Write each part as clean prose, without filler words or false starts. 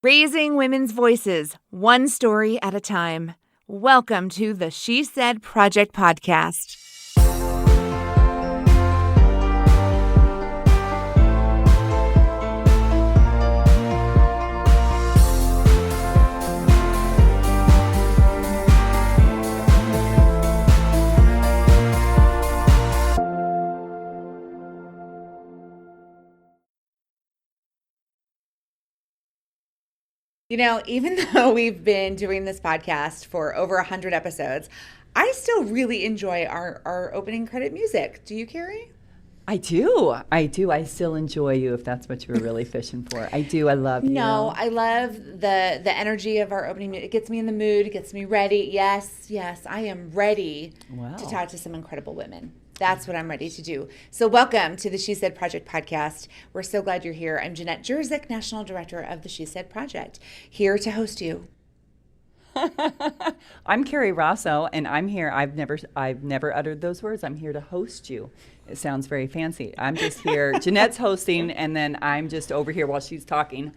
Raising women's voices, one story at a time. Welcome to the She Said Project podcast. You know, even though we've been doing this podcast for over 100 episodes, I still really enjoy our opening credit music. Do you, Carrie? I do. I still enjoy you if that's what you were really fishing for. I do. I love you. No, I love the energy of our opening music. It gets me in the mood. It gets me ready. Yes, I am ready to talk to some incredible women. That's what I'm ready to do. So welcome to the She Said Project podcast. We're so glad you're here. I'm Jeanette Jerzyk, National Director of the She Said Project, here to host you. I'm Carrie Rosso, and I'm here. I've never uttered those words. I'm here to host you. It sounds very fancy. I'm just here. Jeanette's hosting, and then I'm just over here while she's talking,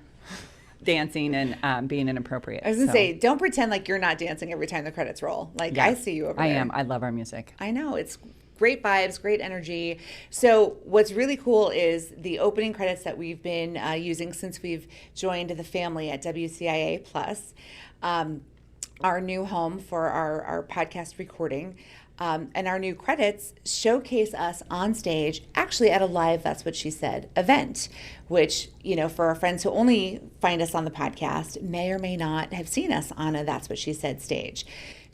dancing and being inappropriate. I was going to say, don't pretend like you're not dancing every time the credits roll. Like, yes, I see you over there. I am. I love our music. I know. It's great vibes, great energy. So what's really cool is the opening credits that we've been using since we've joined the family at WCIA Plus, our new home for our podcast recording. And our new credits showcase us on stage, actually at a live That's What She Said event, which, you know, for our friends who only find us on the podcast may or may not have seen us on a That's What She Said stage.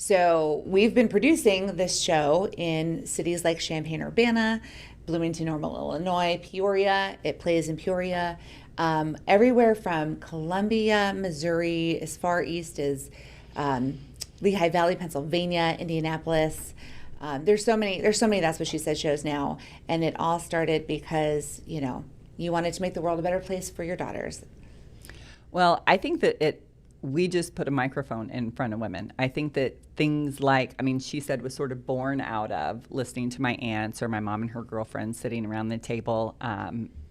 So we've been producing this show in cities like Champaign-Urbana, Bloomington-Normal, Illinois, Peoria. It plays in Peoria, everywhere from Columbia, Missouri, as far east as Lehigh Valley, Pennsylvania, Indianapolis. There's so many That's What She Said shows now, and it all started because, you know, you wanted to make the world a better place for your daughters. Well, I think that we just put a microphone in front of women. I think that things like, She Said was sort of born out of listening to my aunts or my mom and her girlfriends sitting around the table,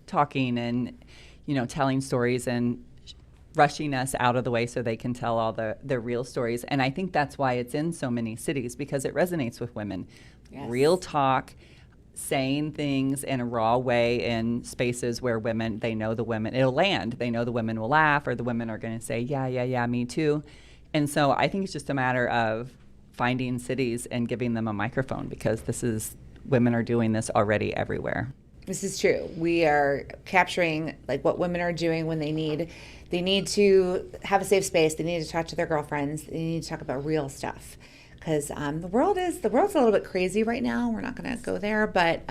talking and, you know, telling stories and rushing us out of the way so they can tell all the real stories. And I think that's why it's in so many cities, because it resonates with women. Yes. Real talk, saying things in a raw way in spaces where women, they know the women, it'll land. They know the women will laugh, or the women are going to say, yeah, me too. And so I think it's just a matter of finding cities and giving them a microphone, because women are doing this already everywhere. This is true. We are capturing like what women are doing when they need to have a safe space. They need to talk to their girlfriends. They need to talk about real stuff, because the world's a little bit crazy right now. We're not going to go there, but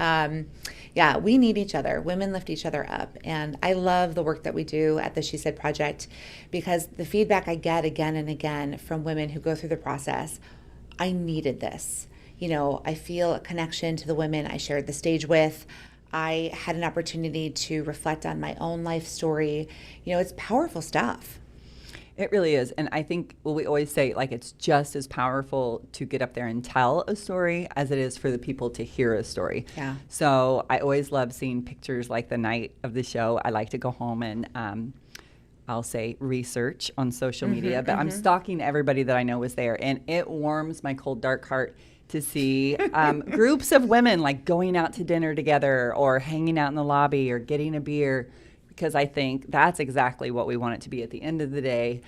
yeah, we need each other. Women lift each other up, and I love the work that we do at the She Said Project, because the feedback I get again and again from women who go through the process, I needed this. You know, I feel a connection to the women I shared the stage with. I had an opportunity to reflect on my own life story. You know, it's powerful stuff. It really is. And I think, well, we always say, like, it's just as powerful to get up there and tell a story as it is for the people to hear a story. Yeah. So I always love seeing pictures like the night of the show. I like to go home and I'll say research on social media, but I'm stalking everybody that I know was there. And it warms my cold, dark heart to see groups of women like going out to dinner together or hanging out in the lobby or getting a beer, because I think that's exactly what we want it to be at the end of the day.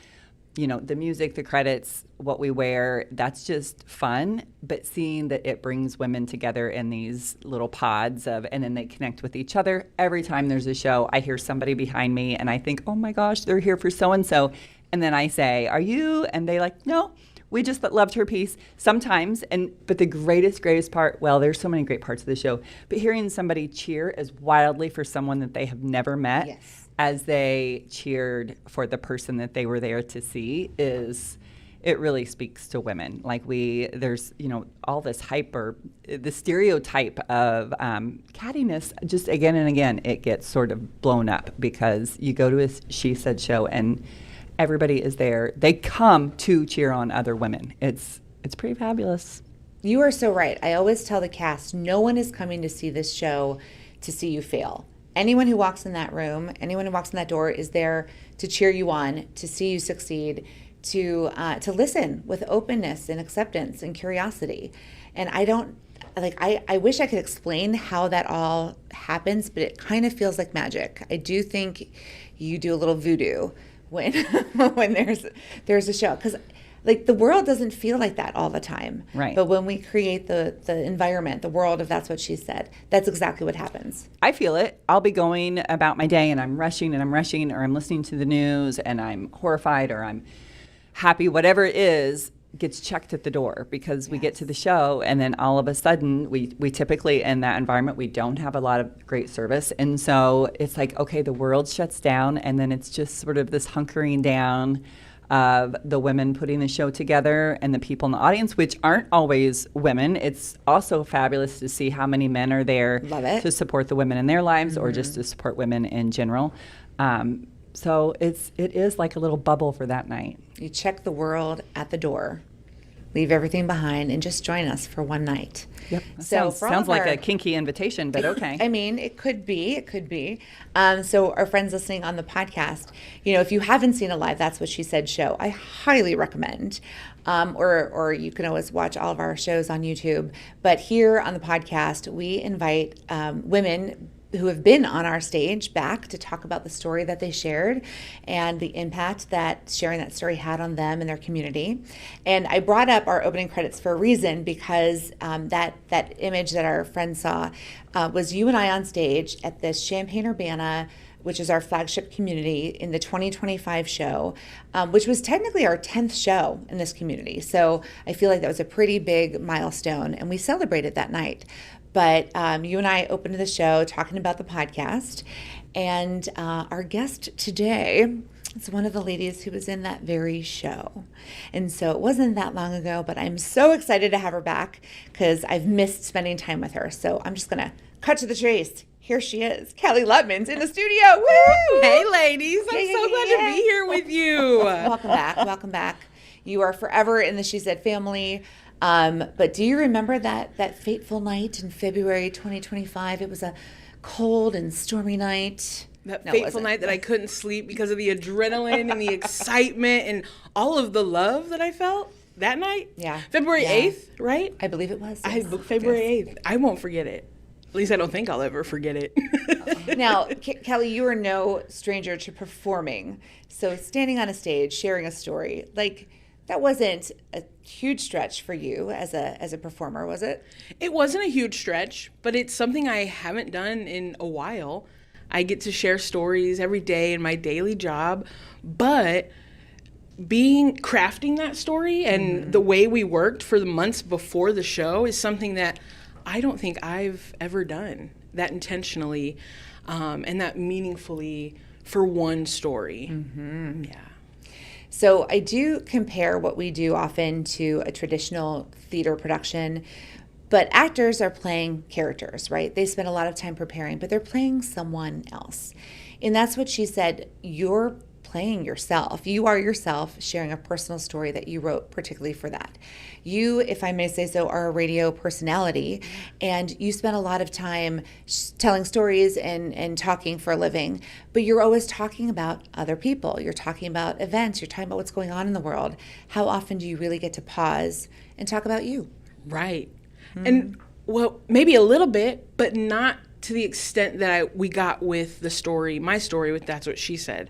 You know, the music, the credits, what we wear, that's just fun, but seeing that it brings women together in these little pods and then they connect with each other. Every time there's a show, I hear somebody behind me and I think, oh my gosh, they're here for so-and-so. And then I say, are you? And they like, no. We just loved her piece sometimes. But the greatest part, well, there's so many great parts of the show, but hearing somebody cheer as wildly for someone that they have never met, yes, as they cheered for the person that they were there to see, it really speaks to women. Like there's, you know, all this hype or the stereotype of cattiness, just again and again, it gets sort of blown up because you go to a She Said show and everybody is there. They come to cheer on other women. It's pretty fabulous. You are so right. I always tell the cast, no one is coming to see this show to see you fail. anyone who walks in that room, anyone who walks in that door is there to cheer you on, to see you succeed, to listen with openness and acceptance and curiosity. And I wish I could explain how that all happens, but it kind of feels like magic. I do think you do a little voodoo when when there's a show, because like the world doesn't feel like that all the time. Right. But when we create the environment, the world, if that's what she said, that's exactly what happens. I feel it. I'll be going about my day and I'm rushing, or I'm listening to the news and I'm horrified or I'm happy, whatever it is, gets checked at the door, because we get to the show and then all of a sudden we typically, in that environment, we don't have a lot of great service. And so it's like, okay, the world shuts down, and then it's just sort of this hunkering down of the women putting the show together and the people in the audience, which aren't always women. It's also fabulous to see how many men are there to support the women in their lives, or just to support women in general. So it is like a little bubble for that night. You check the world at the door, leave everything behind, and just join us for one night. Yep. So sounds like a kinky invitation, but okay. I mean, it could be. So our friends listening on the podcast, if you haven't seen a live That's What She Said show, I highly recommend. Or you can always watch all of our shows on YouTube. But here on the podcast, we invite women who have been on our stage back to talk about the story that they shared and the impact that sharing that story had on them and their community. And I brought up our opening credits for a reason, because that image that our friend saw was you and I on stage at this Champaign-Urbana, which is our flagship community, in the 2025 show, which was technically our 10th show in this community. So I feel like that was a pretty big milestone, and we celebrated that night. But you and I opened the show talking about the podcast, and our guest today is one of the ladies who was in that very show. And so it wasn't that long ago, but I'm so excited to have her back because I've missed spending time with her. So I'm just going to cut to the chase. Here she is. Callie Luttman's in the studio. Woo! Hey, ladies. I'm so glad to be here with you. Welcome back. Welcome back. You are forever in the She Said family. But do you remember that fateful night in February 2025? It was a cold and stormy night. That fateful night that I couldn't sleep because of the adrenaline and the excitement and all of the love that I felt that night. Yeah. February 8th, right? I believe it was. Yes. February 8th. I won't forget it. At least I don't think I'll ever forget it. Now, Callie, you are no stranger to performing. So standing on a stage, sharing a story, that wasn't a huge stretch for you as a performer, was it? It wasn't a huge stretch, but it's something I haven't done in a while. I get to share stories every day in my daily job, but crafting that story and the way we worked for the months before the show is something that I don't think I've ever done that intentionally and that meaningfully for one story. Mm-hmm. Yeah. So I do compare what we do often to a traditional theater production, but actors are playing characters, right? They spend a lot of time preparing, but they're playing someone else. And that's what she said. You're playing yourself. You are yourself sharing a personal story that you wrote particularly for that. You, if I may say so, are a radio personality, and you spend a lot of time telling stories and talking for a living, but you're always talking about other people. You're talking about events. You're talking about what's going on in the world. How often do you really get to pause and talk about you? Right. Mm-hmm. And, well, maybe a little bit, but not to the extent that we got with my story with That's What She Said.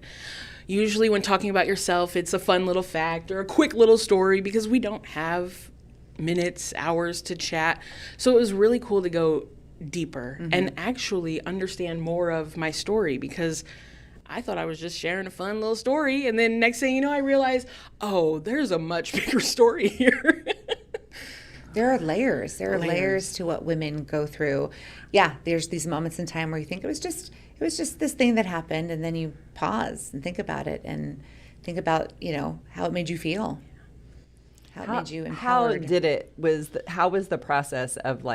Usually when talking about yourself, it's a fun little fact or a quick little story because we don't have minutes, hours to chat. So it was really cool to go deeper and actually understand more of my story, because I thought I was just sharing a fun little story. And then next thing you know, I realized, oh, there's a much bigger story here. There are layers. There are layers to what women go through. Yeah, there's these moments in time where you think it was just this thing that happened, and then you pause and think about it and think about, how it made you feel. How it made you empowered. How was the process of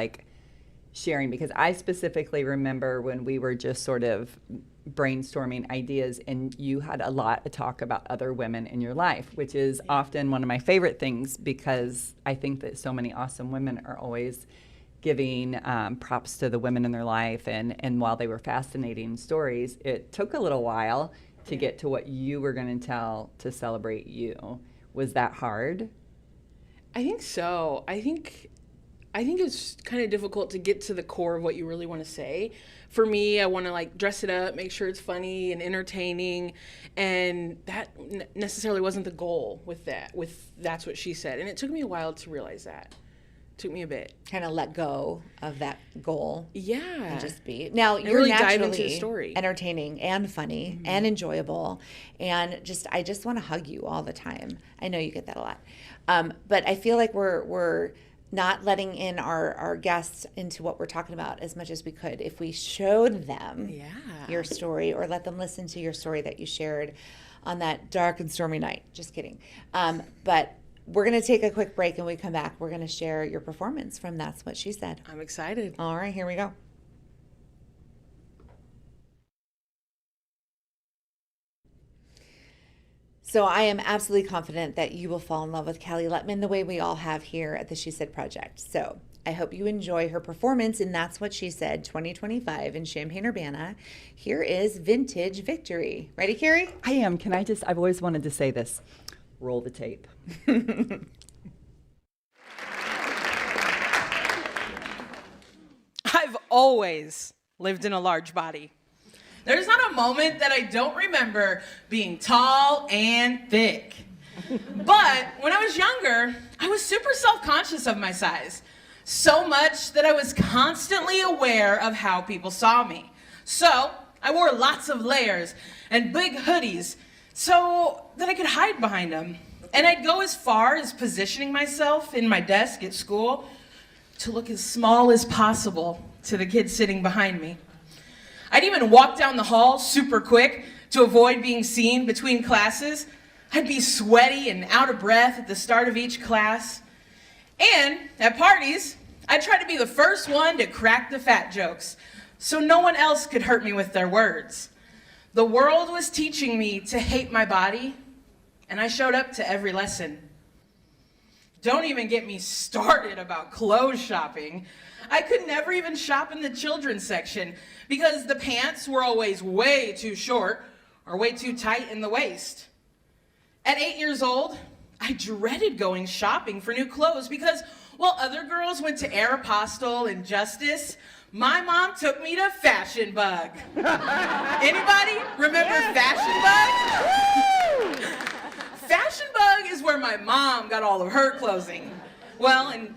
sharing? Because I specifically remember when we were just sort of brainstorming ideas and you had a lot to talk about other women in your life, which is often one of my favorite things, because I think that so many awesome women are always giving props to the women in their life. And while they were fascinating stories, it took a little while to get to what you were going to tell to celebrate you. Was that hard? I think so. I think it's kind of difficult to get to the core of what you really want to say. For me, I want to like dress it up, make sure it's funny and entertaining, and that necessarily wasn't the goal with That's What She Said. And it took me a while to realize that. It took me a bit. Kind of let go of that goal. Yeah. And just be. Now, you're really dive into the naturally story. entertaining and funny and enjoyable. And I just want to hug you all the time. I know you get that a lot. But I feel like we're not letting in our guests into what we're talking about as much as we could if we showed them your story or let them listen to your story that you shared on that dark and stormy night. Just kidding. But we're going to take a quick break, and when we come back, we're going to share your performance from That's What She Said. I'm excited. All right, here we go. So I am absolutely confident that you will fall in love with Callie Luttman the way we all have here at the She Said Project. So I hope you enjoy her performance in That's What She Said 2025 in Champaign-Urbana. Here is Vintage Victory. Ready, Carrie? I am. I've always wanted to say this. Roll the tape. I've always lived in a large body. There's not a moment that I don't remember being tall and thick. But when I was younger, I was super self-conscious of my size. So much that I was constantly aware of how people saw me. So I wore lots of layers and big hoodies so that I could hide behind them. And I'd go as far as positioning myself in my desk at school to look as small as possible to the kids sitting behind me. I'd even walk down the hall super quick to avoid being seen between classes. I'd be sweaty and out of breath at the start of each class. And at parties, I'd try to be the first one to crack the fat jokes so no one else could hurt me with their words. The world was teaching me to hate my body, and I showed up to every lesson. Don't even get me started about clothes shopping. I could never even shop in the children's section because the pants were always way too short or way too tight in the waist. At 8 years old, I dreaded going shopping for new clothes because while other girls went to Aeropostale and Justice, my mom took me to Fashion Bug. Anybody remember Fashion Bug? Fashion Bug is where my mom got all of her clothing. Well, and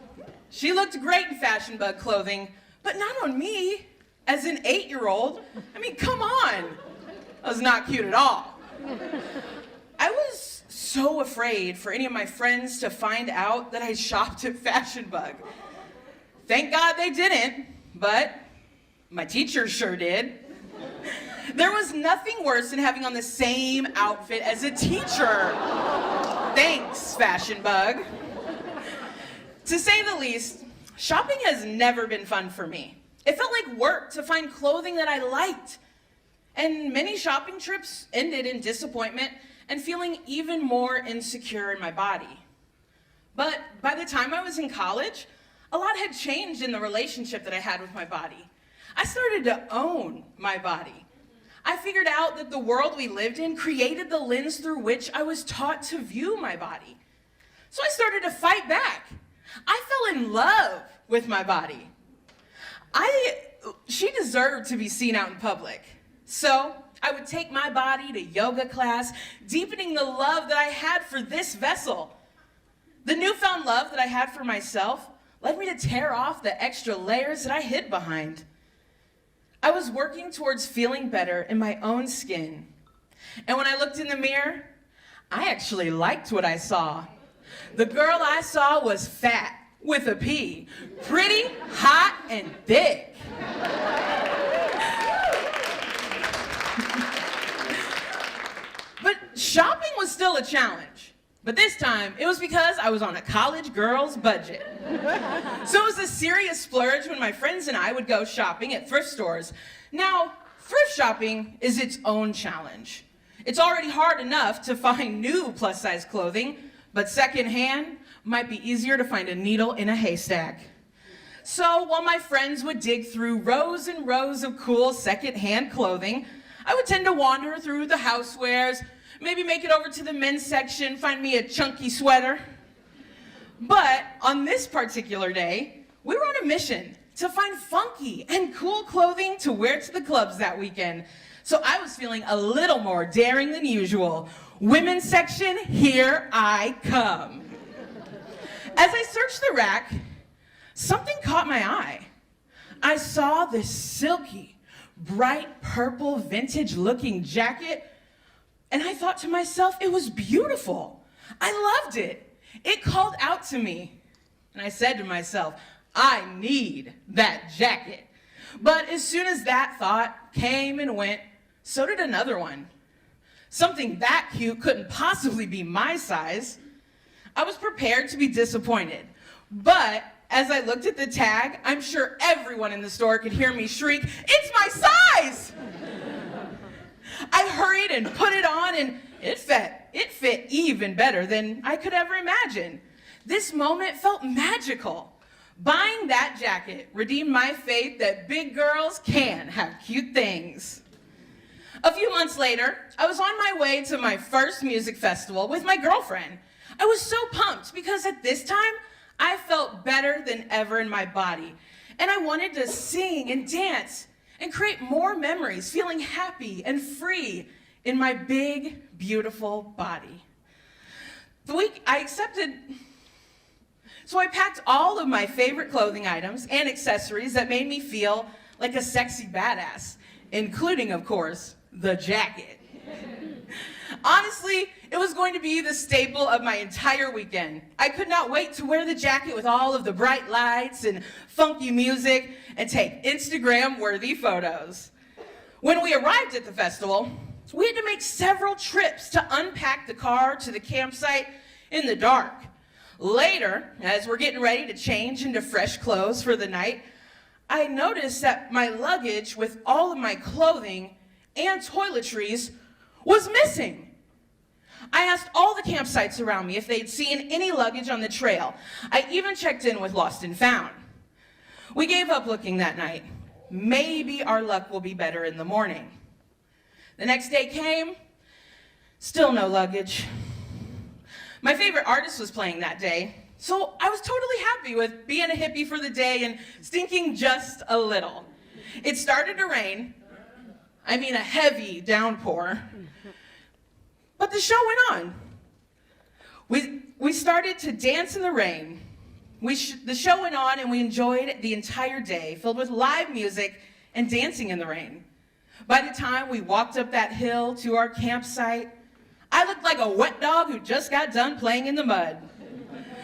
she looked great in Fashion Bug clothing, but not on me as an 8-year-old. I mean, come on. I was not cute at all. I was so afraid for any of my friends to find out that I shopped at Fashion Bug. Thank God they didn't, but my teachers sure did. There was nothing worse than having on the same outfit as a teacher. Thanks, Fashion Bug. To say the least, shopping has never been fun for me. It felt like work to find clothing that I liked. And many shopping trips ended in disappointment and feeling even more insecure in my body. But by the time I was in college, a lot had changed in the relationship that I had with my body. I started to own my body. I figured out that the world we lived in created the lens through which I was taught to view my body. So I started to fight back. I fell in love with my body. She deserved to be seen out in public. So I would take my body to yoga class, deepening the love that I had for this vessel. The newfound love that I had for myself led me to tear off the extra layers that I hid behind. I was working towards feeling better in my own skin. And when I looked in the mirror, I actually liked what I saw. The girl I saw was fat, with a P, pretty, hot, and thick. But shopping was still a challenge. But this time, it was because I was on a college girl's budget. So it was a serious splurge when my friends and I would go shopping at thrift stores. Now, thrift shopping is its own challenge. It's already hard enough to find new plus-size clothing, but secondhand might be easier to find a needle in a haystack. So while my friends would dig through rows and rows of cool secondhand clothing, I would tend to wander through the housewares, maybe make it over to the men's section, find me a chunky sweater. But on this particular day, we were on a mission to find funky and cool clothing to wear to the clubs that weekend. So I was feeling a little more daring than usual. Women's section, here I come. As I searched the rack, something caught my eye. I saw this silky, bright purple, vintage-looking jacket, and I thought to myself, it was beautiful. I loved it. It called out to me, and I said to myself, I need that jacket. But as soon as that thought came and went, so did another one. Something that cute couldn't possibly be my size. I was prepared to be disappointed, but as I looked at the tag, I'm sure everyone in the store could hear me shriek, it's my size! I hurried and put it on, and it fit even better than I could ever imagine. This moment felt magical. Buying that jacket redeemed my faith that big girls can have cute things. A few months later, I was on my way to my first music festival with my girlfriend. I was so pumped because at this time, I felt better than ever in my body. And I wanted to sing and dance and create more memories, feeling happy and free in my big, beautiful body. So I packed all of my favorite clothing items and accessories that made me feel like a sexy badass, including, of course, the jacket. Honestly, it was going to be the staple of my entire weekend. I could not wait to wear the jacket with all of the bright lights and funky music and take Instagram-worthy photos. When we arrived at the festival, we had to make several trips to unpack the car to the campsite in the dark. Later, as we're getting ready to change into fresh clothes for the night, I noticed that my luggage with all of my clothing and toiletries was missing. I asked all the campsites around me if they'd seen any luggage on the trail. I even checked in with Lost and Found. We gave up looking that night. Maybe our luck will be better in the morning. The next day came, still no luggage. My favorite artist was playing that day, so I was totally happy with being a hippie for the day and stinking just a little. It started to rain, a heavy downpour, but the show went on. We started to dance in the rain. The show went on and we enjoyed the entire day, filled with live music and dancing in the rain. By the time we walked up that hill to our campsite, I looked like a wet dog who just got done playing in the mud.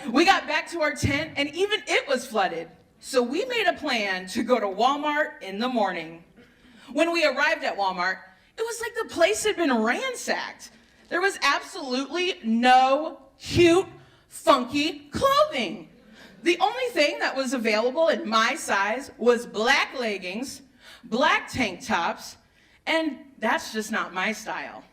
We got back to our tent and even it was flooded. So we made a plan to go to Walmart in the morning. When we arrived at Walmart, it was like the place had been ransacked. There was absolutely no cute, funky clothing. The only thing that was available in my size was black leggings, black tank tops, and that's just not my style.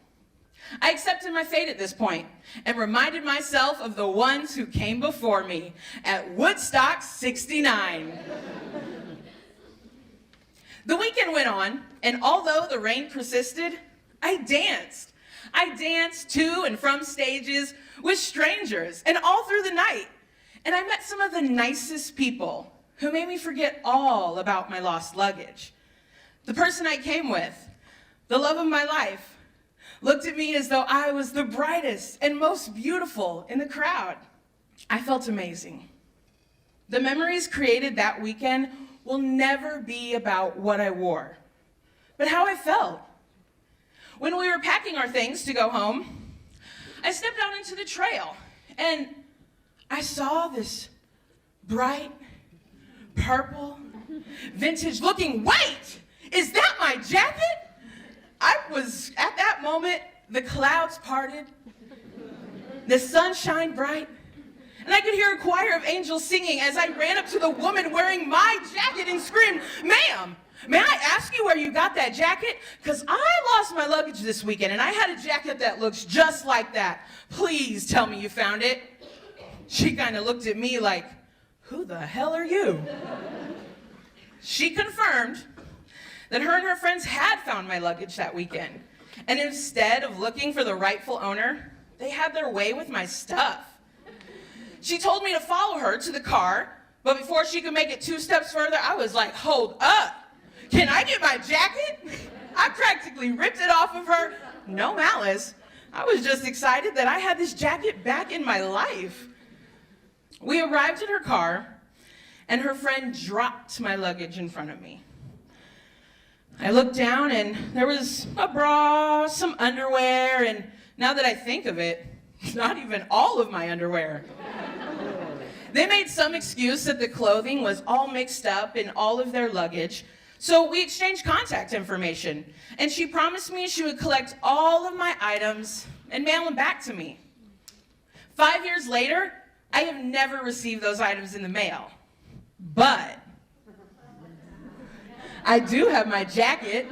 I accepted my fate at this point and reminded myself of the ones who came before me at Woodstock 69. The weekend went on, and although the rain persisted, I danced. I danced to and from stages with strangers and all through the night. And I met some of the nicest people who made me forget all about my lost luggage. The person I came with, the love of my life, looked at me as though I was the brightest and most beautiful in the crowd. I felt amazing. The memories created that weekend will never be about what I wore, but how I felt. When we were packing our things to go home, I stepped out into the trail and I saw this bright, purple, vintage looking, wait, is that my jacket? At that moment, the clouds parted, the sun shined bright, and I could hear a choir of angels singing as I ran up to the woman wearing my jacket and screamed, "Ma'am, may I ask you where you got that jacket? Because I lost my luggage this weekend and I had a jacket that looks just like that. Please tell me you found it." She kind of looked at me like, "Who the hell are you?" She confirmed that her and her friends had found my luggage that weekend. And instead of looking for the rightful owner, they had their way with my stuff. She told me to follow her to the car, but before she could make it 2 steps further, I was like, "Hold up. Can I get my jacket?" I practically ripped it off of her. No malice. I was just excited that I had this jacket back in my life. We arrived at her car, and her friend dropped my luggage in front of me. I looked down, and there was a bra, some underwear, and now that I think of it, not even all of my underwear. They made some excuse that the clothing was all mixed up in all of their luggage, so we exchanged contact information, and she promised me she would collect all of my items and mail them back to me. 5 years later, I have never received those items in the mail. But I do have my jacket.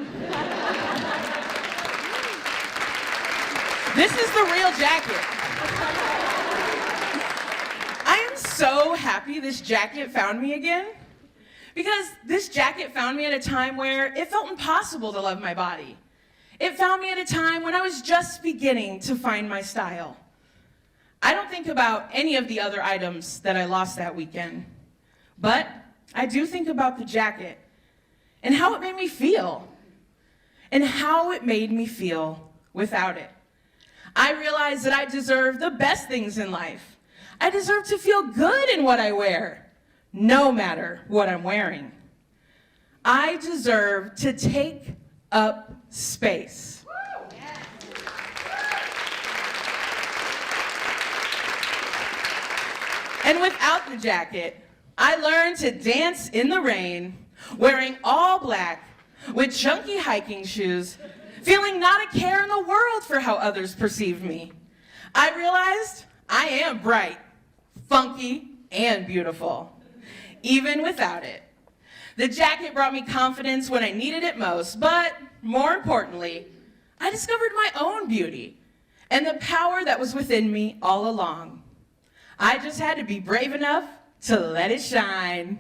This is the real jacket. I am so happy this jacket found me again, because this jacket found me at a time where it felt impossible to love my body. It found me at a time when I was just beginning to find my style. I don't think about any of the other items that I lost that weekend. But I do think about the jacket and how it made me feel and how it made me feel without it. I realized that I deserve the best things in life. I deserve to feel good in what I wear, no matter what I'm wearing. I deserve to take up space. And without the jacket, I learned to dance in the rain, wearing all black, with chunky hiking shoes, feeling not a care in the world for how others perceive me. I realized I am bright, funky, and beautiful, even without it. The jacket brought me confidence when I needed it most, but more importantly, I discovered my own beauty and the power that was within me all along. I just had to be brave enough to let it shine.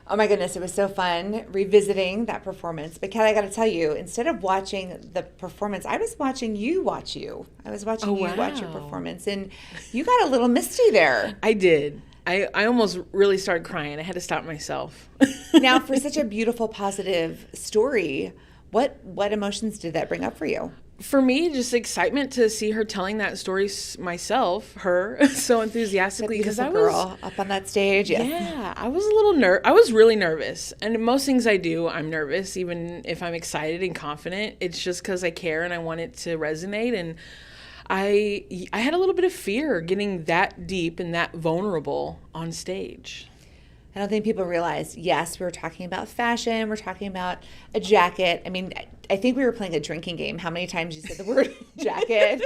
Oh my goodness, it was so fun revisiting that performance. But Callie, I got to tell you, instead of watching the performance, I was watching you watch you. I was watching you watch your performance, and you got a little misty there. I did. I almost really started crying. I had to stop myself. Now, for such a beautiful, positive story, what emotions did that bring up for you? For me, just excitement to see her telling that story myself, her, so enthusiastically. Because I was girl up on that stage. Yes. Yeah, I was a little I was really nervous. And most things I do, I'm nervous, even if I'm excited and confident. It's just because I care and I want it to resonate. And I had a little bit of fear getting that deep and that vulnerable on stage. I don't think people realize, yes, we're talking about fashion, we're talking about a jacket. I mean, I think we were playing a drinking game. How many times you said the word jacket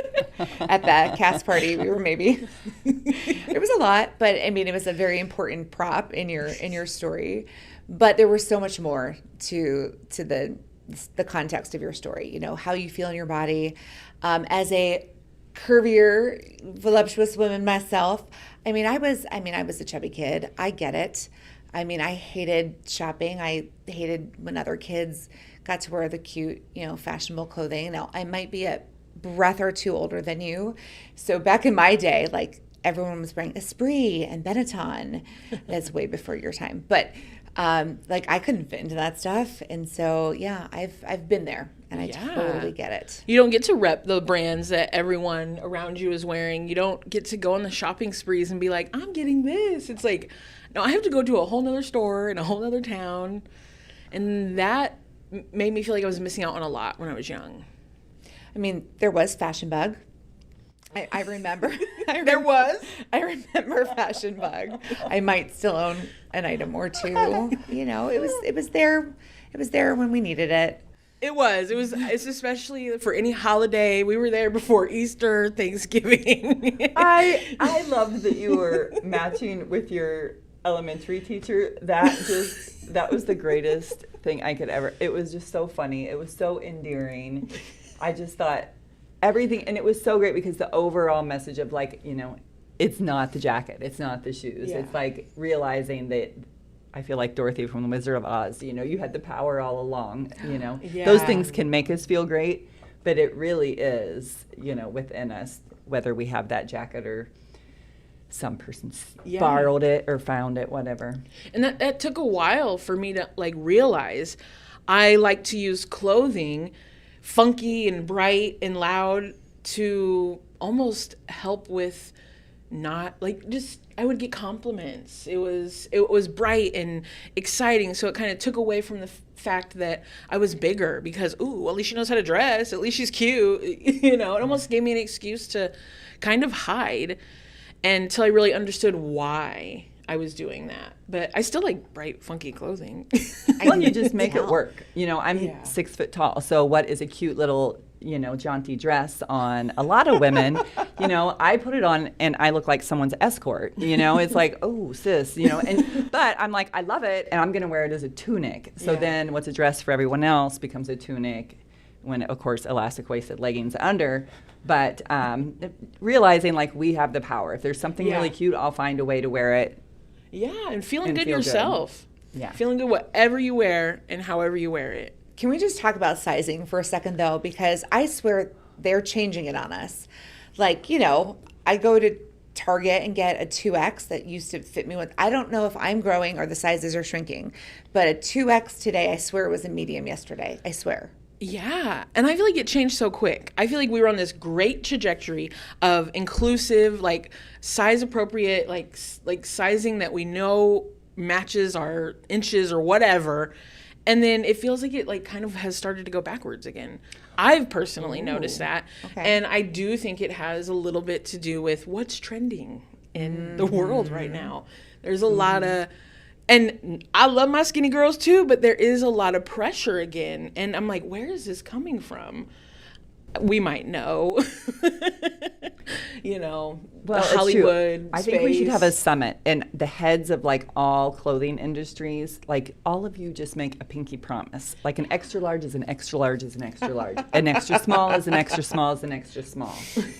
at that cast party? We were maybe, it was a lot, but I mean, it was a very important prop in your story. But there was so much more to the context of your story, you know, how you feel in your body. As a curvier, voluptuous woman myself, I was a chubby kid. I get it. I mean, I hated shopping. I hated when other kids got to wear the cute, fashionable clothing. Now, I might be a breath or two older than you. So back in my day, like, everyone was wearing Esprit and Benetton. That's way before your time. But I couldn't fit into that stuff. And so, yeah, I've been there, and I totally get it. You don't get to rep the brands that everyone around you is wearing. You don't get to go on the shopping sprees and be like, I'm getting this. It's like, no, I have to go to a whole nother store in a whole nother town. And that made me feel like I was missing out on a lot when I was young. I mean, there was Fashion Bug. I remember. There was? I remember Fashion Bug. I might still own an item or two. It was there. It was there when we needed it. It's especially for any holiday. We were there before Easter, Thanksgiving. I loved that you were matching with your elementary teacher, that was the greatest thing I could ever. It was just so funny. It was so endearing. I just thought everything, and it was so great because the overall message of like, it's not the jacket, it's not the shoes. Yeah. It's like realizing that I feel like Dorothy from The Wizard of Oz, you had the power all along, Yeah. Those things can make us feel great, but it really is, within us, whether we have that jacket or some person borrowed it or found it, whatever. And that took a while for me to like realize I like to use clothing funky and bright and loud to almost help with not like just I would get compliments. It was bright and exciting, so it kind of took away from the fact that I was bigger because at least she knows how to dress, at least she's cute. It almost gave me an excuse to kind of hide until I really understood why I was doing that. But I still like bright, funky clothing. Well, you just make it work. I'm 6 foot tall, so what is a cute little, jaunty dress on a lot of women, I put it on and I look like someone's escort, it's like, oh, sis, but I'm like, I love it and I'm going to wear it as a tunic. So then what's a dress for everyone else becomes a tunic when, of course, elastic waisted leggings under. But realizing like we have the power. If there's something really cute, I'll find a way to wear it. Yeah, and feeling good feel yourself. Good. Yeah. Feeling good whatever you wear and however you wear it. Can we just talk about sizing for a second, though? Because I swear they're changing it on us. Like, I go to Target and get a 2X that used to fit me with. I don't know if I'm growing or the sizes are shrinking, but a 2X today, I swear it was a medium yesterday. I swear. Yeah, and I feel like it changed so quick. I feel like we were on this great trajectory of inclusive, like size appropriate, like sizing that we know matches our inches or whatever. And then it feels like it like kind of has started to go backwards again. I've personally noticed that. Okay. And I do think it has a little bit to do with what's trending in the world right now. There's a lot of, and I love my skinny girls too, but there is a lot of pressure again. And I'm like, where is this coming from? We might know, well, the Hollywood I think we should have a summit and the heads of like all clothing industries, like all of you just make a pinky promise. Like an extra large is an extra large is an extra large. An extra small is an extra small is an extra small.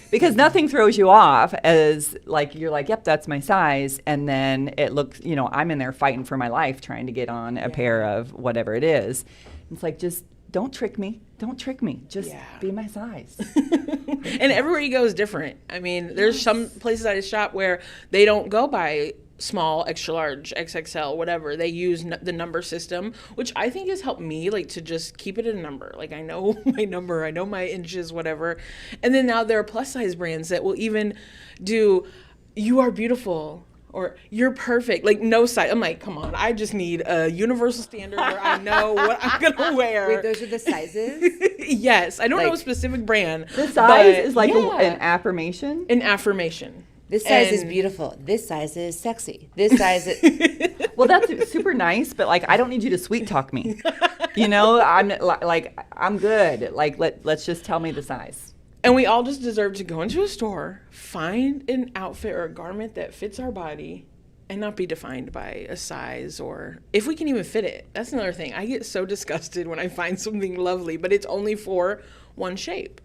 Because nothing throws you off as like, you're like, yep, that's my size. And then it looks, I'm in there fighting for my life trying to get on a pair of whatever it is. It's like, just don't trick me. Don't trick me. Just be my size. And everywhere you go is different. I mean, there's some places I shop where they don't go by small, extra large, XXL, whatever. They use the number system, which I think has helped me like to just keep it a number. Like I know my number, I know my inches, whatever. And then now there are plus size brands that will even do, you are beautiful. Or you're perfect, like no size. I'm like, come on, I just need a universal standard where I know what I'm gonna wear. Wait, those are the sizes? Yes, I don't know a specific brand. The size is like an affirmation? An affirmation. This size is beautiful. This size is sexy. This size is... Well, that's super nice, but like, I don't need you to sweet talk me. I'm good. Like, let's just tell me the size. And we all just deserve to go into a store, find an outfit or a garment that fits our body, and not be defined by a size or if we can even fit it. That's another thing. I get so disgusted when I find something lovely, but it's only for one shape.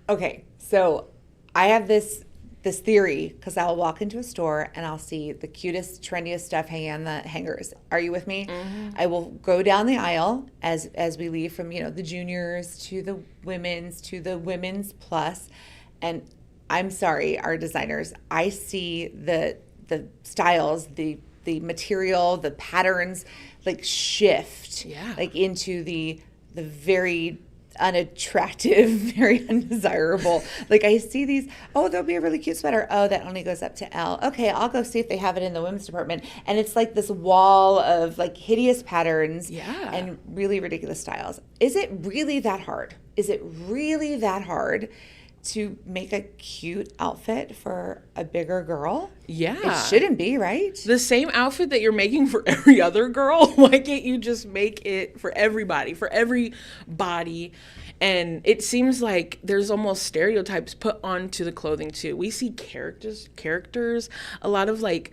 Okay, so I have this theory because I'll walk into a store and I'll see the cutest, trendiest stuff hanging on the hangers. Are you with me? Mm-hmm. I will go down the aisle as we leave from the juniors to the women's plus, and I'm sorry, our designers. I see the styles, the material, the patterns, like shift, like into the very unattractive, very undesirable. Like I see these, there'll be a really cute sweater. Oh, that only goes up to L. Okay, I'll go see if they have it in the women's department. And it's like this wall of like hideous patterns and really ridiculous styles. Is it really that hard? Is it really that hard to make a cute outfit for a bigger girl? Yeah. It shouldn't be, right? The same outfit that you're making for every other girl, why can't you just make it for everybody, for every body? And it seems like there's almost stereotypes put onto the clothing too. We see characters, a lot of like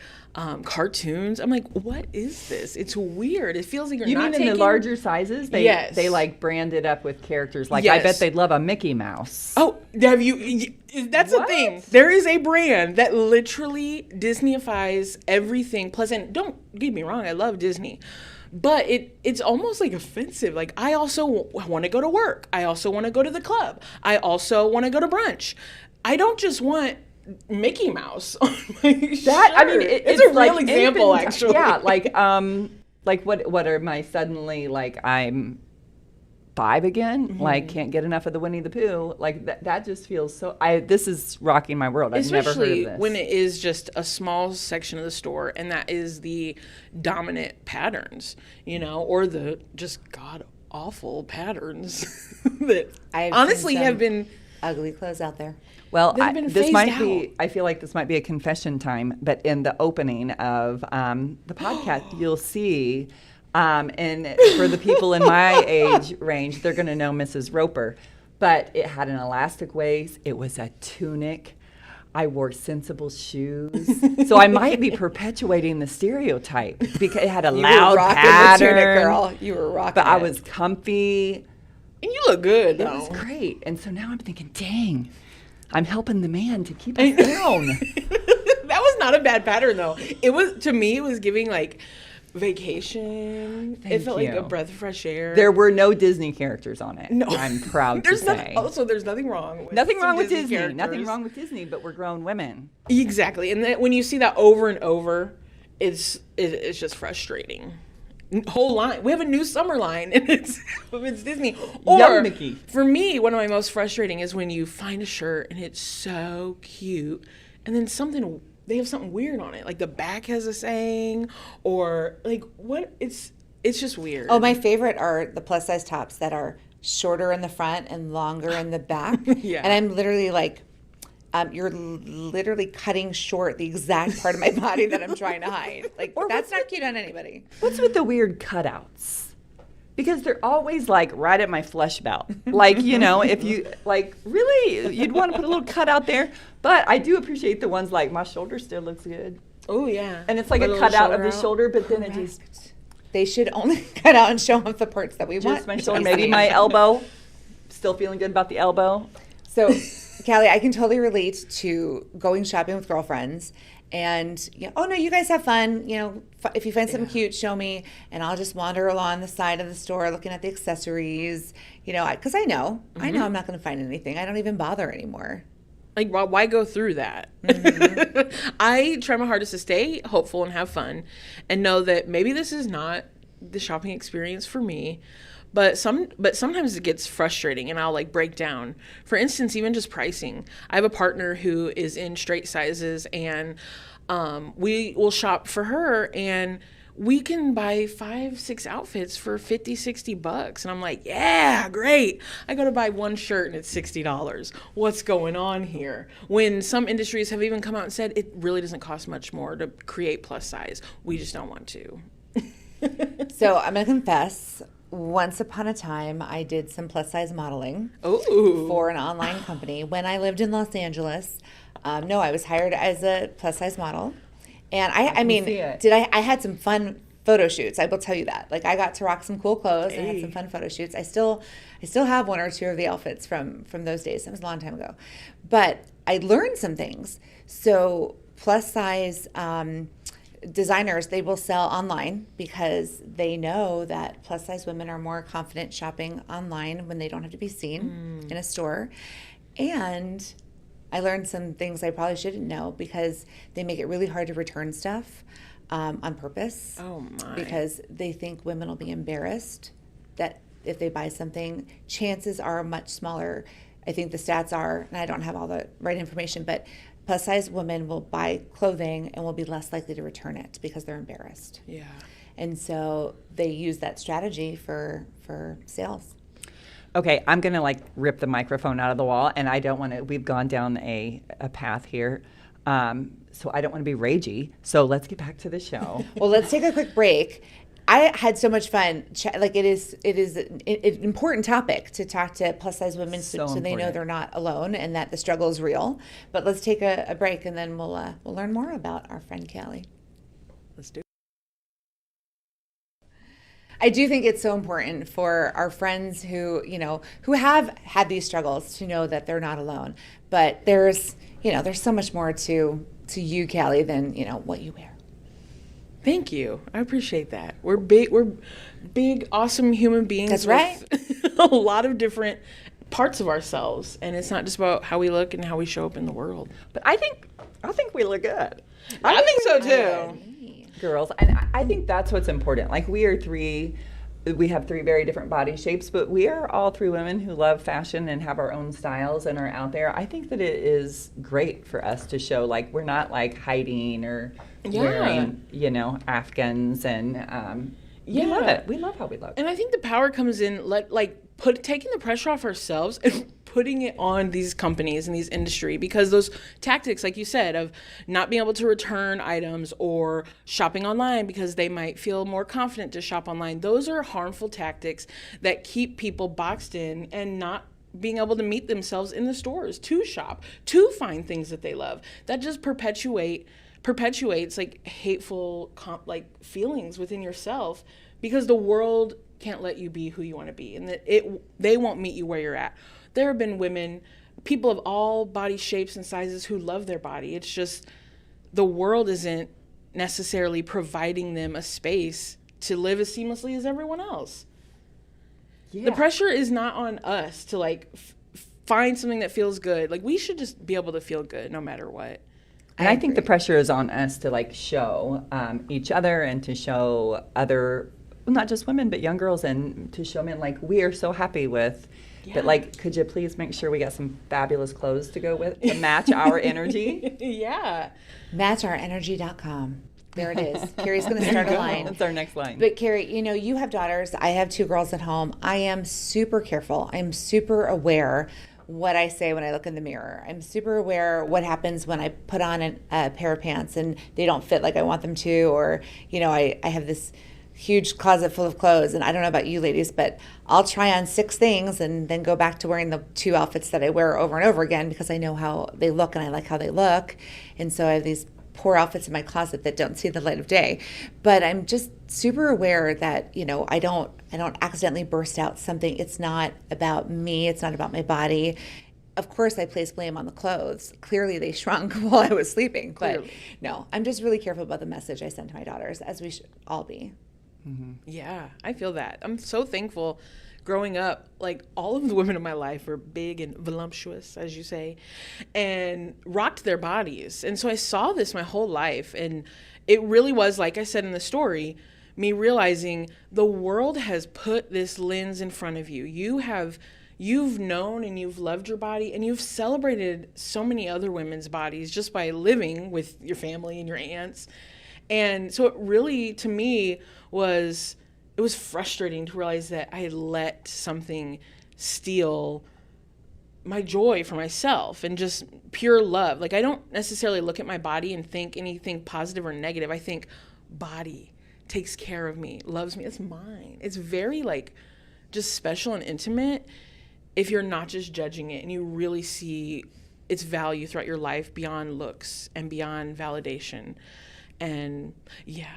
cartoons. I'm like, what is this? It's weird. It feels like you're You not mean taking... in the larger sizes? They like brand it up with characters. Like, I bet they'd love a Mickey Mouse. Oh, have you? That's the thing. There is a brand that literally Disneyifies everything. Plus, and don't get me wrong, I love Disney. But it's almost like offensive. Like, I also want to go to work. I also want to go to the club. I also want to go to brunch. I don't just want Mickey Mouse on my shirt. I mean, it's a real example, actually. Yeah, like what are my suddenly, like, I'm 5 again, like, can't get enough of the Winnie the Pooh. Like, that just feels so, this is rocking my world. I've never heard of this. Especially when it is just a small section of the store, and that is the dominant patterns, or the just god-awful patterns that honestly have been... ugly clothes out there. Well, I feel like this might be a confession time, but in the opening of the podcast, you'll see, and for the people in my age range, they're going to know Mrs. Roper, but it had an elastic waist. It was a tunic. I wore sensible shoes. So I might be perpetuating the stereotype because it had a loud pattern. The tunic, girl. You were rocking But I was comfy. And you look good, though. It was great. And so now I'm thinking, dang, I'm helping the man to keep us down. That was not a bad pattern, though. It was, to me, it was giving like vacation. It felt like a breath of fresh air. There were no Disney characters on it. No. I'm proud to say. There's nothing wrong with Nothing wrong with Disney. characters. Nothing wrong with Disney, but we're grown women. Exactly. And then when you see that over and over, it's just frustrating. Whole line. We have a new summer line, and it's Disney. Or Young Mickey. For me, one of my most frustrating is when you find a shirt and it's so cute, and then they have something weird on it, like the back has a saying, or like what? It's just weird. Oh, my favorite are the plus size tops that are shorter in the front and longer in the back. Yeah. And I'm literally like, you're literally cutting short the exact part of my body that I'm trying to hide. Like, that's not cute on anybody. What's with the weird cutouts? Because they're always like right at my flesh belt. Like, if you like really, you'd want to put a little cutout there. But I do appreciate the ones like my shoulder still looks good. Oh, yeah. And it's like a cutout of the shoulder, but then it just... They should only cut out and show off the parts that we want. Just my shoulder, maybe my elbow. Still feeling good about the elbow. So, Callie, I can totally relate to going shopping with girlfriends and, oh, no, you guys have fun. If you find something cute, show me. And I'll just wander along the side of the store looking at the accessories, because I know I'm not going to find anything. I don't even bother anymore. Like, why go through that? I try my hardest to stay hopeful and have fun and know that maybe this is not the shopping experience for me. But sometimes it gets frustrating and I'll like break down. For instance, even just pricing. I have a partner who is in straight sizes, and we will shop for her, and we can buy 5-6 outfits for $50-$60. And I'm like, yeah, great. I go to buy one shirt and it's $60. What's going on here? When some industries have even come out and said it really doesn't cost much more to create plus size. We just don't want to. So I'm going to confess, once upon a time, I did some plus size modeling for an online company when I lived in Los Angeles. No, I was hired as a plus size model. And I had some fun photo shoots. I will tell you that. Like, I got to rock some cool clothes and had some fun photo shoots. I still have one or two of the outfits from those days. That was a long time ago. But I learned some things. So plus size designers, they will sell online because they know that plus size women are more confident shopping online when they don't have to be seen in a store. And I learned some things I probably shouldn't know because they make it really hard to return stuff on purpose. Oh my. Because they think women will be embarrassed that if they buy something, chances are much smaller. I think the stats are, and I don't have all the right information, but plus size women will buy clothing and will be less likely to return it because they're embarrassed. Yeah. And so they use that strategy for sales. Okay, I'm going to rip the microphone out of the wall, and I don't want to, we've gone down a path here, so I don't want to be ragey, so let's get back to the show. Well, let's take a quick break. I had so much fun. Like it is an important topic to talk to plus size women so they know they're not alone and that the struggle is real. But let's take a break and then we'll learn more about our friend Callie. Let's do it. I do think it's so important for our friends who have had these struggles to know that they're not alone. But there's so much more to you, Callie, than, what you wear. Thank you. I appreciate that. We're big, awesome human beings. That's right. With a lot of different parts of ourselves, and it's not just about how we look and how we show up in the world. But I think we look good. I think so too. Girls, and I think that's what's important. Like we have three very different body shapes, but we are all three women who love fashion and have our own styles and are out there. I think that it is great for us to show, like, we're not like hiding or wearing, Afghans, and we love it. We love how we look. And I think the power comes in taking the pressure off ourselves and putting it on these companies and these industry, because those tactics, like you said, of not being able to return items or shopping online because they might feel more confident to shop online, those are harmful tactics that keep people boxed in and not being able to meet themselves in the stores to shop, to find things that they love. That just perpetuates like hateful feelings within yourself, because the world can't let you be who you want to be, and that they won't meet you where you're at. There have been women, people of all body shapes and sizes who love their body. It's just the world isn't necessarily providing them a space to live as seamlessly as everyone else. Yeah. The pressure is not on us to find something that feels good. Like, we should just be able to feel good no matter what. And I think the pressure is on us to show each other and to show other, not just women, but young girls, and to show men, we are so happy with. Yeah. But could you please make sure we got some fabulous clothes to go with to match our energy? Yeah. MatchOurEnergy.com. There it is. Carrie's going to start a line. That's our next line. But Carrie, you have daughters. I have 2 girls at home. I am super careful. I'm super aware what I say when I look in the mirror. I'm super aware what happens when I put on a pair of pants and they don't fit like I want them to, or, I have this huge closet full of clothes, and I don't know about you ladies, but I'll try on 6 things and then go back to wearing the 2 outfits that I wear over and over again because I know how they look and I like how they look. And so I have these poor outfits in my closet that don't see the light of day. But I'm just super aware that, I don't accidentally burst out something. It's not about me. It's not about my body. Of course, I place blame on the clothes. Clearly, they shrunk while I was sleeping. But no, I'm just really careful about the message I send to my daughters, as we should all be. Mm-hmm. Yeah, I feel that. I'm so thankful. Growing up, all of the women in my life were big and voluptuous, as you say, and rocked their bodies. And so I saw this my whole life. And it really was, like I said in the story, me realizing the world has put this lens in front of you. You've known and you've loved your body, and you've celebrated so many other women's bodies just by living with your family and your aunts. And so it really, to me, was frustrating to realize that I had let something steal my joy for myself and just pure love. I don't necessarily look at my body and think anything positive or negative. I think body takes care of me, loves me. It's mine. It's very just special and intimate if you're not just judging it and you really see its value throughout your life beyond looks and beyond validation. And yeah,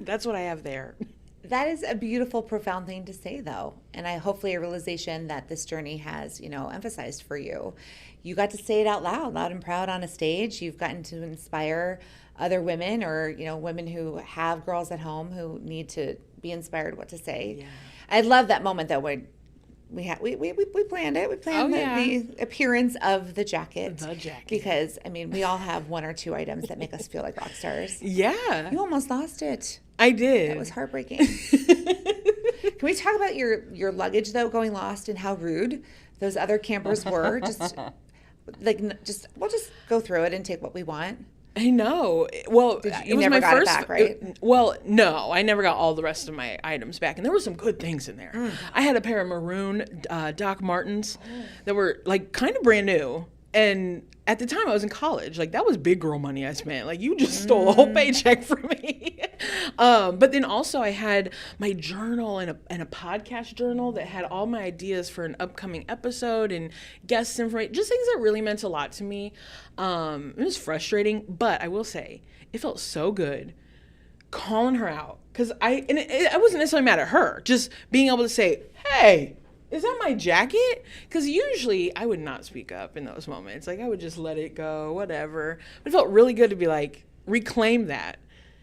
that's what I have there. That is a beautiful, profound thing to say, though. And hopefully a realization that this journey has, emphasized for you. You got to say it out loud and proud on a stage. You've gotten to inspire other women, or, women who have girls at home who need to be inspired what to say. Yeah. I love that moment that we planned it. We planned the appearance of the jacket. The jacket. Because, we all have 1 or 2 items that make us feel like rock stars. Yeah. You almost lost it. I did. That was heartbreaking. Can we talk about your luggage, though, going lost, and how rude those other campers were? We'll just go through it and take what we want. I know. Well, you never got it back, right? No, I never got all the rest of my items back, and there were some good things in there. I had a pair of maroon Doc Martens that were kind of brand new, And at the time I was in college, like that was big girl money I spent. Like you just stole a whole paycheck from me. But then also I had my journal and a podcast journal that had all my ideas for an upcoming episode and guest information, just things that really meant a lot to me. It was frustrating, but I will say it felt so good calling her out. Cause I wasn't necessarily mad at her, just being able to say, hey, is that my jacket? Because usually I would not speak up in those moments. Like I would just let it go, whatever. But it felt really good to be like, reclaim that.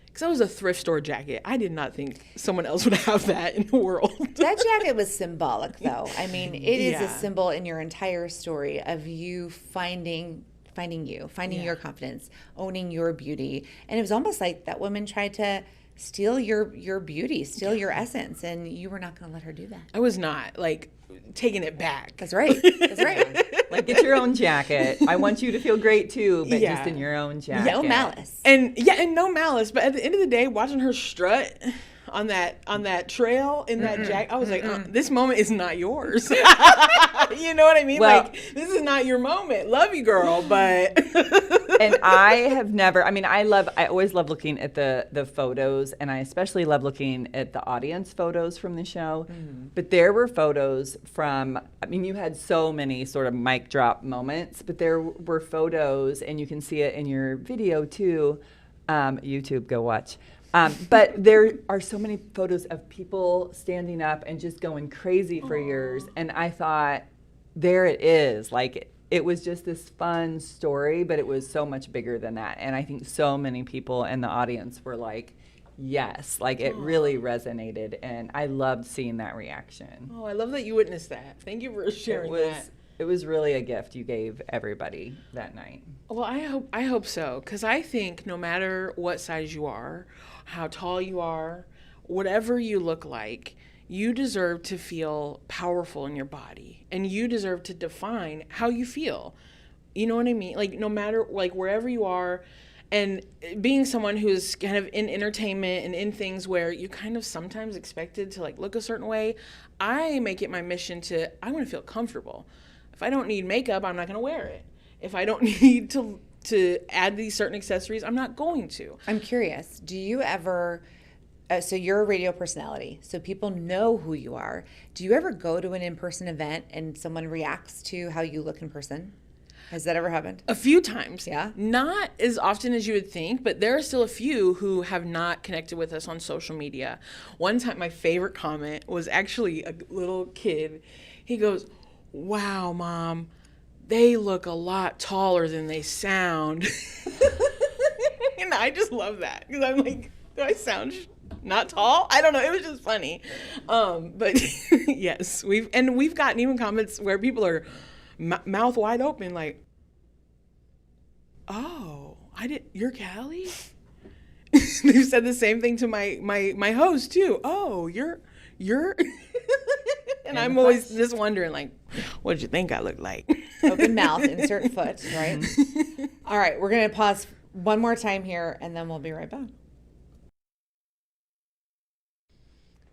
Because that was a thrift store jacket. I did not think someone else would have that in the world. That jacket was symbolic, though. I mean, it is a Yeah. symbol in your entire story of you finding your confidence, owning your beauty. And it was almost like that woman tried to steal your beauty, steal your essence, and you were not going to let her do that. I was not, like, taking it back. That's right. That's right. Like, get your own jacket. I want you to feel great too, but Yeah. just in your own jacket. No malice. And no malice. But at the end of the day, watching her strut on that trail in that jacket, I was like, this moment is not yours. You know what I mean? Well- like, this is not your moment. Love you, girl, but And I have never, I mean, I always love looking at the photos, and I especially love looking at the audience photos from the show. But there were photos from, I mean, you had so many sort of mic drop moments, but there were photos, and you can see it in your video too. YouTube, go watch. But there are so many photos of people standing up and just going crazy for yours. And I thought, there it is. Like, it was just this fun story, but it was so much bigger than that. And I think so many people in the audience were like, yes, like it really resonated. And I loved seeing that reaction. I love that you witnessed that. Thank you for sharing that. It was really a gift you gave everybody that night. Well, I hope so, because I think no matter what size you are, how tall you are, whatever you look like, you deserve to feel powerful in your body, and you deserve to define how you feel. You know what I mean? Like, no matter, like, wherever you are, and being someone who's kind of in entertainment and in things where you kind of sometimes expected to like look a certain way, I make it my mission I want to feel comfortable. If I don't need makeup, I'm not going to wear it. If I don't need to add these certain accessories, I'm not going to. I'm curious, do you ever, so you're a radio personality, so people know who you are. Do you ever go to an in-person event and someone reacts to how you look in person? Has that ever happened? A few times. Yeah? Not as often as you would think, but there are still a few who have not connected with us on social media. One time, my favorite comment was actually a little kid. He goes, "Wow, Mom, they look a lot taller than they sound." And I just love that, because I'm like, do I sound not tall? I don't know. It was just funny. But yes, we've gotten even comments where people are mouth wide open, like, "Oh, you're Callie?" They've said the same thing to my host too. "Oh, you're and I'm always just wondering, like, what did you think I looked like? Open mouth, insert foot, right? All right, we're going to pause one more time here, and then we'll be right back.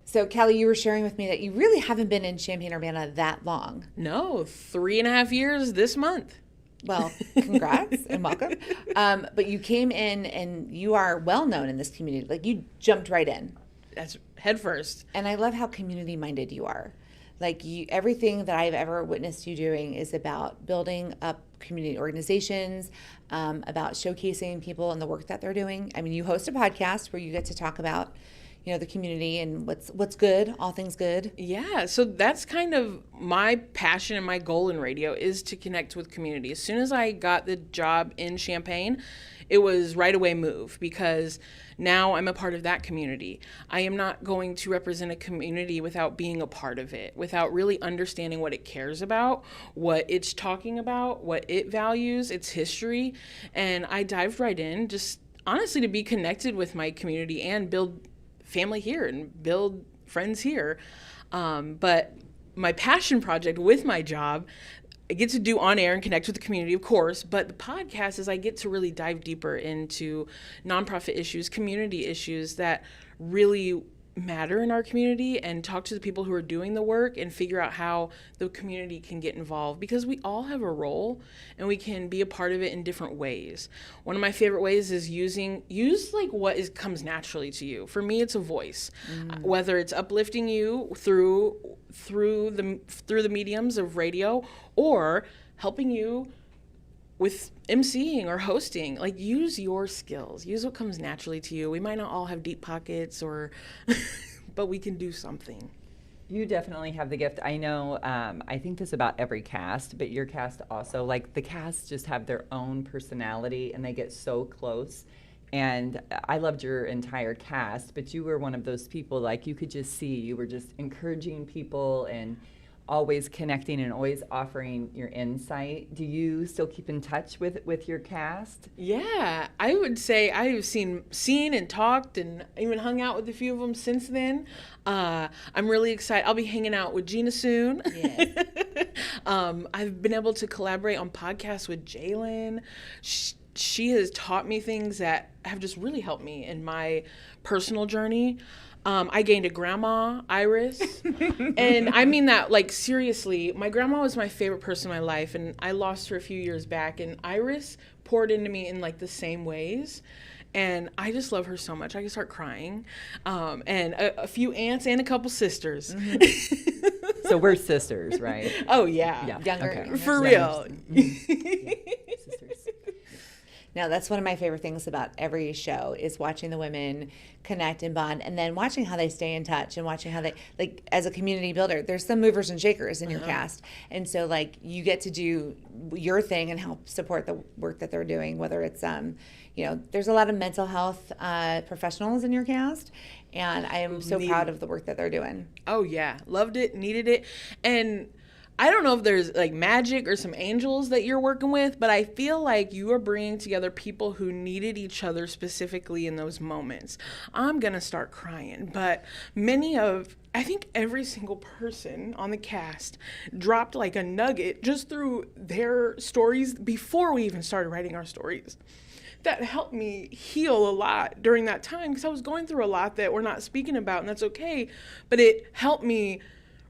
So, Callie, you were sharing with me that you really haven't been in Champaign-Urbana that long. No, 3.5 years this month. Well, congrats and welcome. But you came in, and you are well known in this community. Like, you jumped right in. That's head first. And I love how community-minded you are. Like, everything that I've ever witnessed you doing is about building up community organizations, about showcasing people and the work that they're doing. I mean, you host a podcast where you get to talk about, the community and what's good, all things good. Yeah, so that's kind of my passion and my goal in radio, is to connect with community. As soon as I got the job in Champaign, it was right away move, because now I'm a part of that community. I am not going to represent a community without being a part of it, without really understanding what it cares about, what it's talking about, what it values, its history. And I dived right in, just honestly to be connected with my community and build family here and build friends here. But my passion project with my job, I get to do on air and connect with the community, of course, but the podcast is I get to really dive deeper into nonprofit issues, community issues that really matter in our community and talk to the people who are doing the work and figure out how the community can get involved, because we all have a role and we can be a part of it in different ways. One of my favorite ways is use like what comes naturally to you. For me, it's a voice, whether it's uplifting you through the mediums of radio or helping you with emceeing or hosting. Like, use your skills, use what comes naturally to you. We might not all have deep pockets but we can do something. You definitely have the gift. I know, I think this about every cast, but your cast also, like the casts just have their own personality and they get so close. And I loved your entire cast, but you were one of those people, like you could just see, you were just encouraging people and always connecting and always offering your insight. Do you still keep in touch with your cast? Yeah, I would say I've seen and talked and even hung out with a few of them since then. I'm really excited. I'll be hanging out with Gina soon. Yes. I've been able to collaborate on podcasts with Jalen. She has taught me things that have just really helped me in my personal journey. I gained a grandma, Iris, and I mean that, like, seriously. My grandma was my favorite person in my life, and I lost her a few years back, and Iris poured into me in, like, the same ways, and I just love her so much. I can start crying, and a few aunts and a couple sisters. Mm-hmm. So we're sisters, right? Oh, yeah. Younger. Okay. For real. Sisters. No, that's one of my favorite things about every show is watching the women connect and bond, and then watching how they stay in touch and watching how they, like, as a community builder, there's some movers and shakers in your cast. And so, like, you get to do your thing and help support the work that they're doing, whether it's, there's a lot of mental health professionals in your cast, and I am so proud of the work that they're doing. Oh, yeah. Loved it, needed it. And I don't know if there's like magic or some angels that you're working with, but I feel like you are bringing together people who needed each other specifically in those moments. I'm going to start crying, but I think every single person on the cast dropped like a nugget just through their stories before we even started writing our stories. That helped me heal a lot during that time, because I was going through a lot that we're not speaking about, and that's okay, but it helped me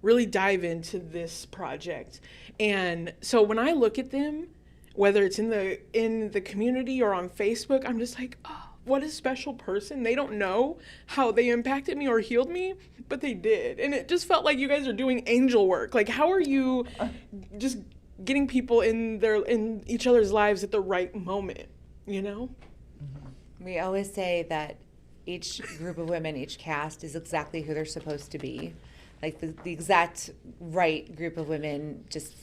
really dive into this project. And so when I look at them, whether it's in the community or on Facebook, I'm just like, oh, what a special person. They don't know how they impacted me or healed me, but they did. And it just felt like you guys are doing angel work. Like, how are you just getting people in each other's lives at the right moment, you know? We always say that each group of women, each cast is exactly who they're supposed to be. Like the exact right group of women just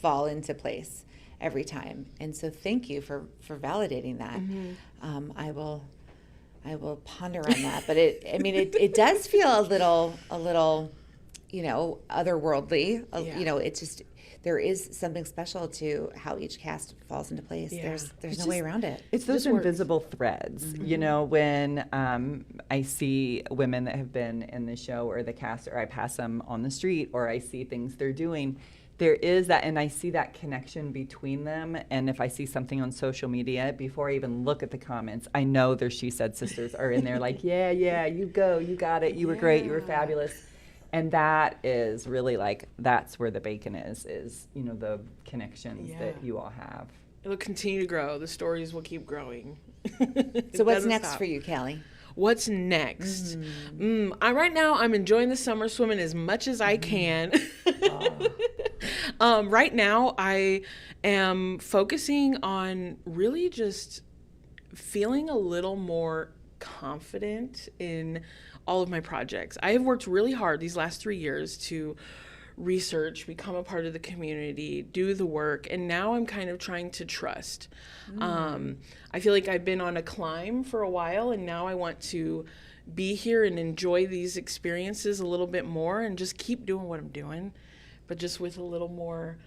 fall into place every time. And so thank you for validating that. Mm-hmm. I will ponder on that. But it does feel a little otherworldly. It's just, there is something special to how each cast falls into place. Yeah. There's no way around it. It's those invisible threads. Mm-hmm. When I see women that have been in the show or the cast, or I pass them on the street, or I see things they're doing, there is that, and I see that connection between them. And if I see something on social media, before I even look at the comments, I know their She Said sisters are in there like, yeah, you go, you got it, you were great, you were fabulous. And that is really that's where the bacon is the connections that you all have. It'll continue to grow. The stories will keep growing. So what's next for you, Callie? What's next? Right now, I'm enjoying the summer swimming as much as I can. Right now, I am focusing on really just feeling a little more confident in all of my projects. I have worked really hard these last 3 years to research, become a part of the community, do the work, and now I'm kind of trying to trust. I feel like I've been on a climb for a while, and now I want to be here and enjoy these experiences a little bit more and just keep doing what I'm doing, but just with a little more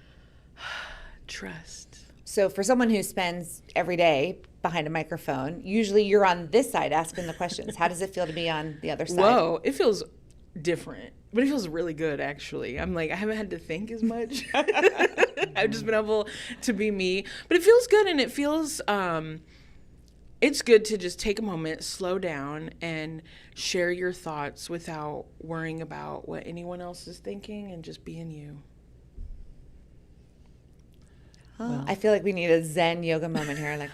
trust. So for someone who spends every day behind a microphone, usually you're on this side asking the questions. How does it feel to be on the other side? Whoa, it feels different, but it feels really good, actually. I'm like, I haven't had to think as much. I've just been able to be me, but it feels good, and it feels it's good to just take a moment, slow down, and share your thoughts without worrying about what anyone else is thinking and just being you. I feel like we need a Zen yoga moment here. Like,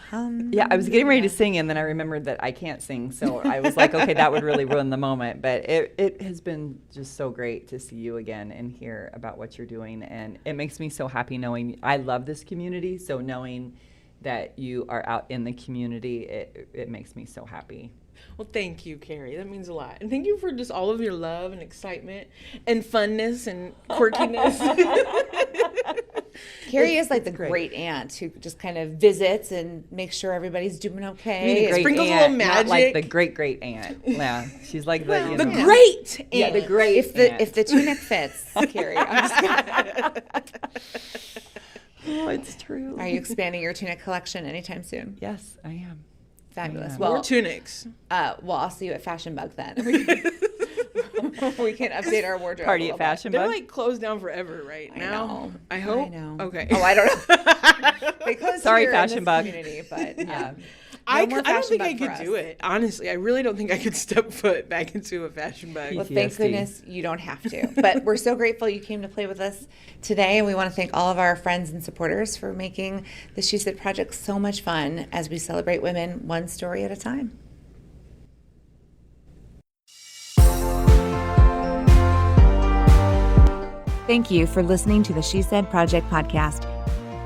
Yeah, I was getting ready to sing, and then I remembered that I can't sing. So I was like, okay, that would really ruin the moment. But it has been just so great to see you again and hear about what you're doing. And it makes me so happy knowing I love this community. So knowing that you are out in the community, it makes me so happy. Well, thank you, Carrie. That means a lot. And thank you for just all of your love and excitement and funness and quirkiness. Carrie is like the great aunt who just kind of visits and makes sure everybody's doing okay. Great Sprinkles a aunt, little not like magic. the great aunt. Yeah, she's like the The great aunt. Yeah, the great aunt. If the tunic fits, Carrie. I'm just kidding. Oh, it's true. Are you expanding your tunic collection anytime soon? Yes, I am. Fabulous. Yeah. Well, More tunics. I'll see you at Fashion Bug then. We can update our wardrobe. Party a at little Fashion They're Bug. like closed down forever right now. know. I hope. I know. Okay. Oh, I don't know. They closed Sorry, here in Fashion this Bug. community, but yeah. I more don't Fashion think I Bug for could do us. it. Honestly, I really don't think I could step foot back into a Fashion Bug. Well, thank PTSD. goodness you don't have to. But we're so grateful you came to play with us today, and we want to thank all of our friends and supporters for making the She Said Project so much fun as we celebrate women one story at a time. Thank you for listening to the She Said Project podcast.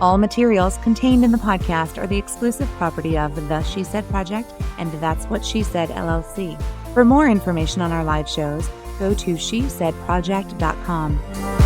All materials contained in the podcast are the exclusive property of the She Said Project and That's What She Said LLC. For more information on our live shows, go to shesaidproject.com.